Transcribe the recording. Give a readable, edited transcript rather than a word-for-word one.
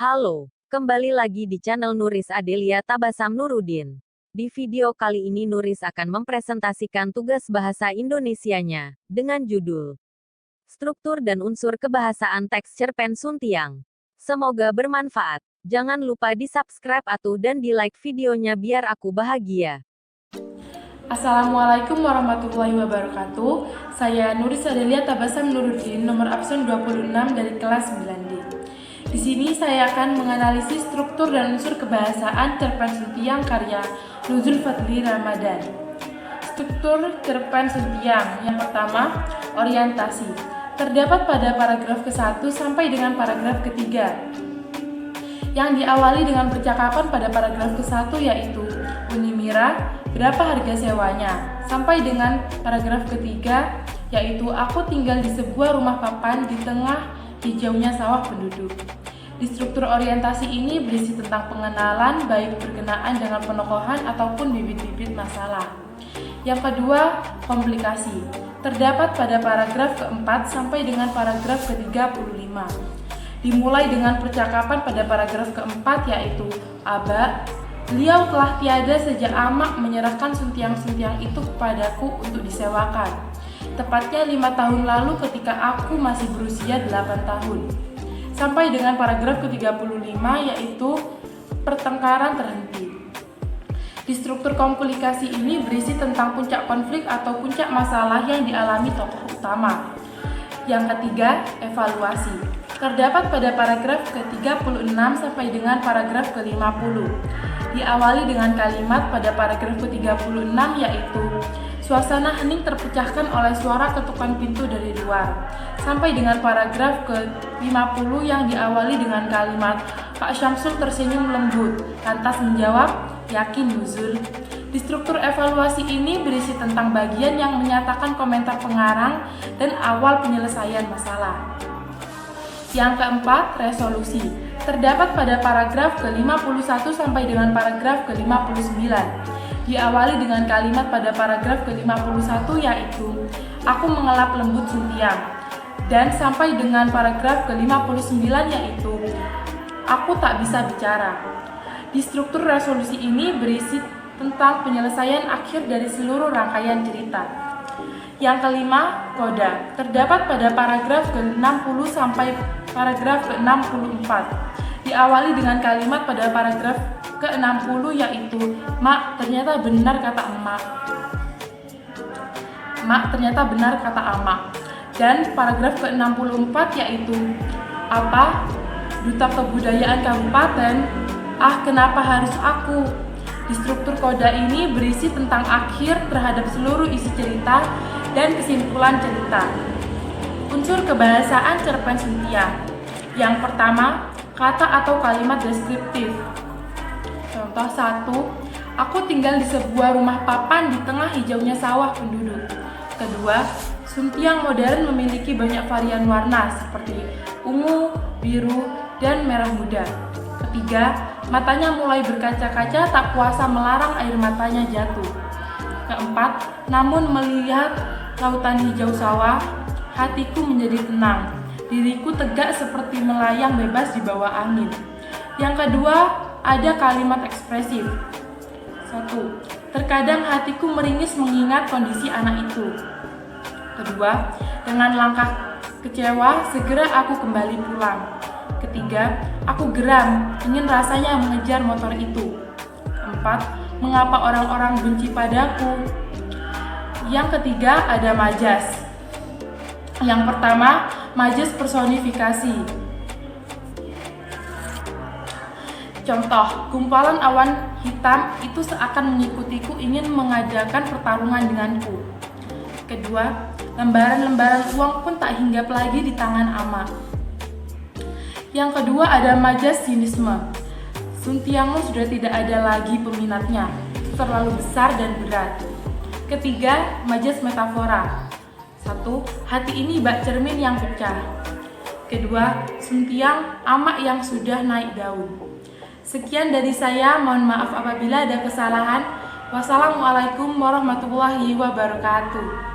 Halo, kembali lagi di channel Nuris Adelia Tabasam Nurudin. Di video kali ini Nuris akan mempresentasikan tugas bahasa Indonesianya, dengan judul Struktur dan Unsur Kebahasaan Teks Cerpen Suntiang. Semoga bermanfaat. Jangan lupa di-subscribe atuh dan di-like videonya biar aku bahagia. Assalamualaikum warahmatullahi wabarakatuh. Saya Nuris Adelia Tabasam Nurudin, nomor absen 26 dari kelas 9D. Di sini saya akan menganalisis struktur dan unsur kebahasaan cerpen Suntiang karya Nuzul Fadli Ramadan. Struktur cerpen Suntiang yang pertama, orientasi. Terdapat pada paragraf ke-1 sampai dengan paragraf ketiga, yang diawali dengan percakapan pada paragraf ke-1 yaitu Uni Mira, berapa harga sewanya, sampai dengan paragraf ketiga yaitu aku tinggal di sebuah rumah papan di tengah hijaunya sawah penduduk. Di struktur orientasi ini berisi tentang pengenalan baik berkenaan dengan penokohan ataupun bibit-bibit masalah. Yang kedua, komplikasi. Terdapat pada paragraf ke-4 sampai dengan paragraf ke-35. Dimulai dengan percakapan pada paragraf keempat yaitu Aba, beliau telah tiada sejak Amak menyerahkan suntiang-suntiang itu kepadaku untuk disewakan. Tepatnya 5 tahun lalu ketika aku masih berusia 8 tahun. Sampai dengan paragraf ke-35 yaitu pertengkaran terhenti. Di struktur komplikasi ini berisi tentang puncak konflik atau puncak masalah yang dialami tokoh utama. Yang ketiga, evaluasi. Terdapat pada paragraf ke-36 sampai dengan paragraf ke-50. Diawali dengan kalimat pada paragraf ke-36 yaitu suasana hening terpecahkan oleh suara ketukan pintu dari luar. Sampai dengan paragraf ke-50 yang diawali dengan kalimat Pak Syamsul tersenyum lembut, lantas menjawab, yakin Nuzul. Di struktur evaluasi ini berisi tentang bagian yang menyatakan komentar pengarang dan awal penyelesaian masalah. Yang keempat, resolusi. Terdapat pada paragraf ke-51 sampai dengan paragraf ke-59. Diawali dengan kalimat pada paragraf ke-51 yaitu aku mengelap lembut Suntiang. Dan sampai dengan paragraf ke-59 yaitu aku tak bisa bicara. Di struktur resolusi ini berisi tentang penyelesaian akhir dari seluruh rangkaian cerita. Yang kelima, koda. Terdapat pada paragraf ke-60 sampai paragraf ke-64. Diawali dengan kalimat pada paragraf ke-60 yaitu Mak, ternyata benar kata emak. Mak, ternyata benar kata amak. Dan paragraf ke-64 yaitu apa? Duta Kebudayaan Kabupaten. Ah, kenapa harus aku? Di struktur koda ini berisi tentang akhir terhadap seluruh isi cerita dan kesimpulan cerita. Unsur kebahasaan cerpen Suntiang. Yang pertama, kata atau kalimat deskriptif. Contoh 1, aku tinggal di sebuah rumah papan di tengah hijaunya sawah penduduk. Kedua, Suntiang modern memiliki banyak varian warna seperti ungu, biru, dan merah muda. Ketiga, matanya mulai berkaca-kaca tak kuasa melarang air matanya jatuh. Keempat, namun melihat lautan hijau sawah, hatiku menjadi tenang. Diriku tegak seperti melayang bebas di bawah angin. Yang kedua, ada kalimat ekspresif. 1. Terkadang hatiku meringis mengingat kondisi anak itu. Kedua, dengan langkah kecewa, segera aku kembali pulang. Ketiga, aku geram, ingin rasanya mengejar motor itu. Keempat, mengapa orang-orang benci padaku? Yang ketiga, ada majas. Yang pertama, majas personifikasi. Contoh, gumpalan awan hitam itu seakan mengikutiku ingin mengadakan pertarungan denganku. Kedua, lembaran-lembaran uang pun tak hinggap lagi di tangan Ama. Yang kedua ada majas sinisme. Suntiang sudah tidak ada lagi peminatnya, terlalu besar dan berat. Ketiga, majas metafora. 1. Hati ini bak cermin yang pecah. Kedua, Suntiang amak yang sudah naik daun. Sekian dari saya, mohon maaf apabila ada kesalahan. Wassalamualaikum warahmatullahi wabarakatuh.